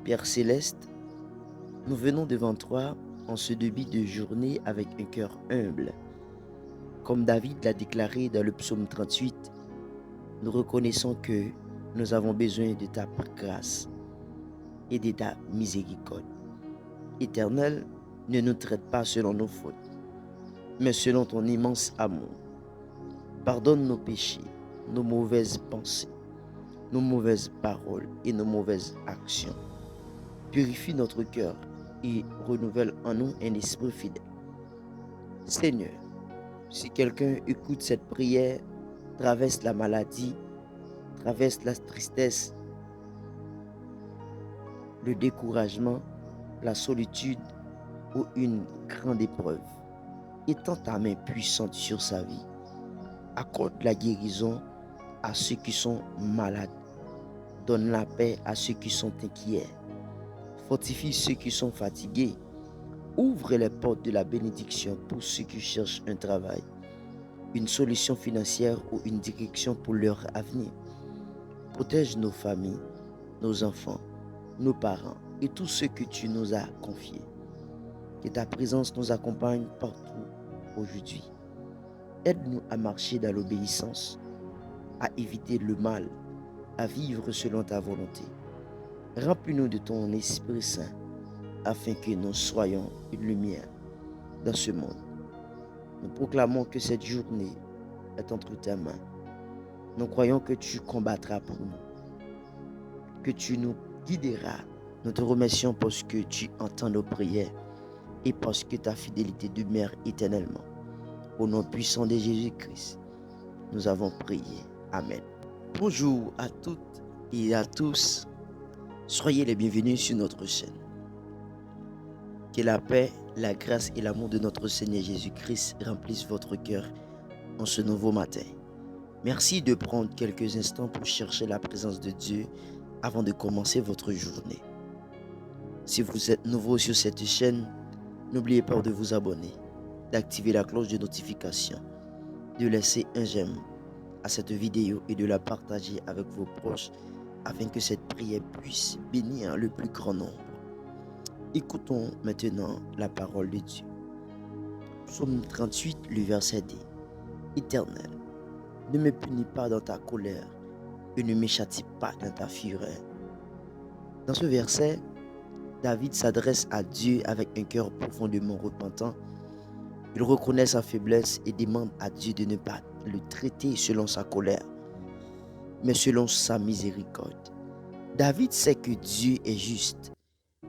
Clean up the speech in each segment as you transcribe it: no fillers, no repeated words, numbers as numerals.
Père céleste, nous venons devant toi en ce début de journée avec un cœur humble. Comme David l'a déclaré dans le psaume 38, nous reconnaissons que nous avons besoin de ta grâce et de ta miséricorde. Éternel, ne nous traite pas selon nos fautes, mais selon ton immense amour. Pardonne nos péchés, nos mauvaises pensées, nos mauvaises paroles et nos mauvaises actions. Purifie notre cœur et renouvelle en nous un esprit fidèle. Seigneur, si quelqu'un écoute cette prière, traverse la maladie, traverse la tristesse, le découragement, la solitude ou une grande épreuve, étends ta main puissante sur sa vie. Accorde la guérison à ceux qui sont malades. Donne la paix à ceux qui sont inquiets. Fortifie ceux qui sont fatigués. Ouvre les portes de la bénédiction pour ceux qui cherchent un travail, une solution financière ou une direction pour leur avenir. Protège nos familles, nos enfants, nos parents et tous ceux que tu nous as confiés. Que ta présence nous accompagne partout aujourd'hui. Aide-nous à marcher dans l'obéissance, à éviter le mal, à vivre selon ta volonté. Remplis-nous de ton Esprit Saint afin que nous soyons une lumière dans ce monde. Nous proclamons que cette journée est entre tes mains. Nous croyons que tu combattras pour nous, que tu nous guideras. Nous te remercions parce que tu entends nos prières et parce que ta fidélité demeure éternellement. Au nom puissant de Jésus-Christ, nous avons prié. Amen. Bonjour à toutes et à tous. Soyez les bienvenus sur notre chaîne. Que la paix, la grâce et l'amour de notre Seigneur Jésus-Christ remplissent votre cœur en ce nouveau matin. Merci de prendre quelques instants pour chercher la présence de Dieu avant de commencer votre journée. Si vous êtes nouveau sur cette chaîne, n'oubliez pas de vous abonner, d'activer la cloche de notification, de laisser un j'aime à cette vidéo et de la partager avec vos proches afin que cette prière puisse bénir le plus grand nombre. Écoutons maintenant la parole de Dieu. Psaume 38, le verset dit: Éternel, ne me punis pas dans ta colère et ne me châtie pas dans ta fureur. Dans ce verset, David s'adresse à Dieu avec un cœur profondément repentant. Il reconnaît sa faiblesse et demande à Dieu de ne pas le traiter selon sa colère, mais selon sa miséricorde. David sait que Dieu est juste,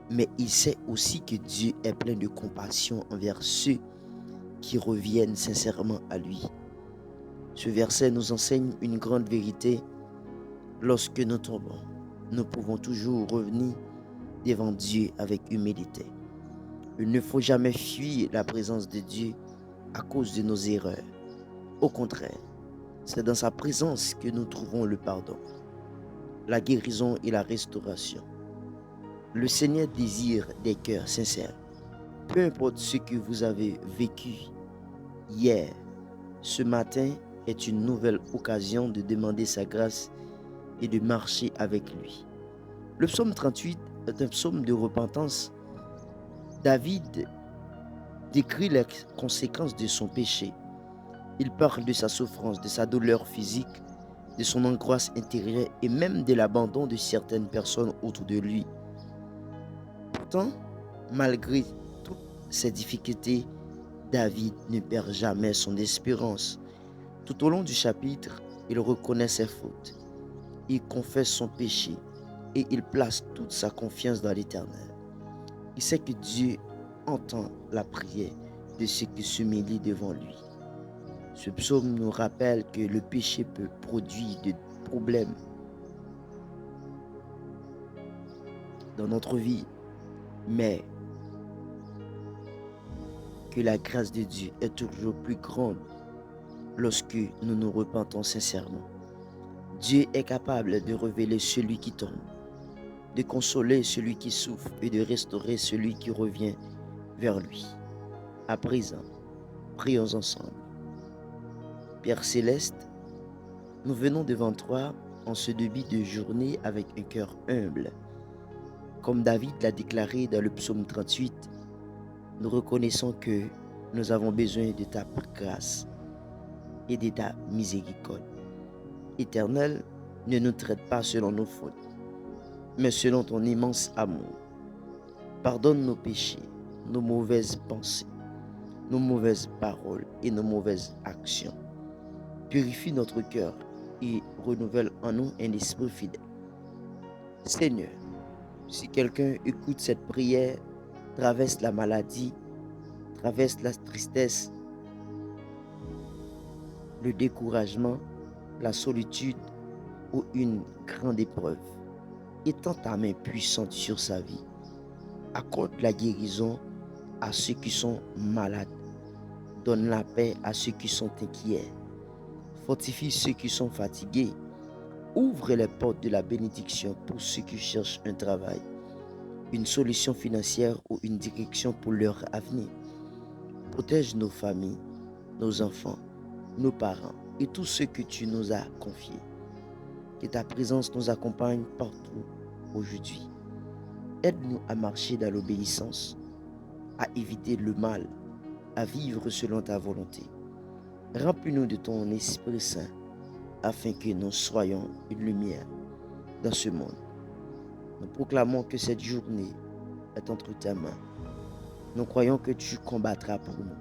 mais il sait aussi que Dieu est plein de compassion envers ceux qui reviennent sincèrement à lui. Ce verset nous enseigne une grande vérité. Lorsque nous tombons, nous pouvons toujours revenir devant Dieu avec humilité. Il ne faut jamais fuir la présence de Dieu à cause de nos erreurs. Au contraire, c'est dans sa présence que nous trouvons le pardon, la guérison et la restauration. Le Seigneur désire des cœurs sincères. Peu importe ce que vous avez vécu hier, ce matin est une nouvelle occasion de demander sa grâce et de marcher avec lui. Le psaume 38 est un psaume de repentance. David décrit les conséquences de son péché. Il parle de sa souffrance, de sa douleur physique, de son angoisse intérieure et même de l'abandon de certaines personnes autour de lui. Pourtant, malgré toutes ces difficultés, David ne perd jamais son espérance. Tout au long du chapitre, il reconnaît ses fautes, il confesse son péché et il place toute sa confiance dans l'Éternel. Il sait que Dieu entend la prière de ceux qui s'humilient devant lui. Ce psaume nous rappelle que le péché peut produire des problèmes dans notre vie, mais que la grâce de Dieu est toujours plus grande lorsque nous nous repentons sincèrement. Dieu est capable de révéler celui qui tombe, de consoler celui qui souffre et de restaurer celui qui revient vers lui. À présent, prions ensemble. Père céleste, nous venons devant toi en ce début de journée avec un cœur humble. Comme David l'a déclaré dans le psaume 38, nous reconnaissons que nous avons besoin de ta grâce et de ta miséricorde. Éternel, ne nous traite pas selon nos fautes, mais selon ton immense amour. Pardonne nos péchés, nos mauvaises pensées, nos mauvaises paroles et nos mauvaises actions. Purifie notre cœur et renouvelle en nous un esprit fidèle. Seigneur, si quelqu'un écoute cette prière, traverse la maladie, traverse la tristesse, le découragement, la solitude ou une grande épreuve, étends ta main puissante sur sa vie. Accorde la guérison à ceux qui sont malades. Donne la paix à ceux qui sont inquiets. Fortifie ceux qui sont fatigués. Ouvre les portes de la bénédiction pour ceux qui cherchent un travail, une solution financière ou une direction pour leur avenir. Protège nos familles, nos enfants, nos parents et tous ceux que tu nous as confiés. Que ta présence nous accompagne partout aujourd'hui. Aide-nous à marcher dans l'obéissance, à éviter le mal, à vivre selon ta volonté. Remplis-nous de ton Esprit Saint afin que nous soyons une lumière dans ce monde. Nous proclamons que cette journée est entre tes mains. Nous croyons que tu combattras pour nous.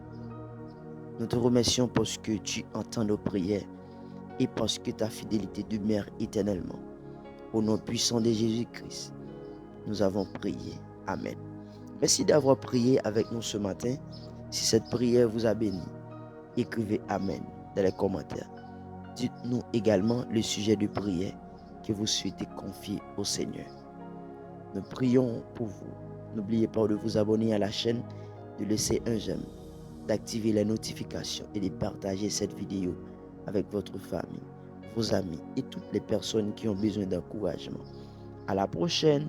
Nous te remercions parce que tu entends nos prières et parce que ta fidélité demeure éternellement. Au nom puissant de Jésus-Christ, nous avons prié. Amen. Merci d'avoir prié avec nous ce matin. Si cette prière vous a béni, écrivez Amen dans les commentaires. Dites-nous également le sujet de prière que vous souhaitez confier au Seigneur. Nous prions pour vous. N'oubliez pas de vous abonner à la chaîne, de laisser un j'aime, d'activer les notifications et de partager cette vidéo avec votre famille, vos amis et toutes les personnes qui ont besoin d'encouragement. À la prochaine!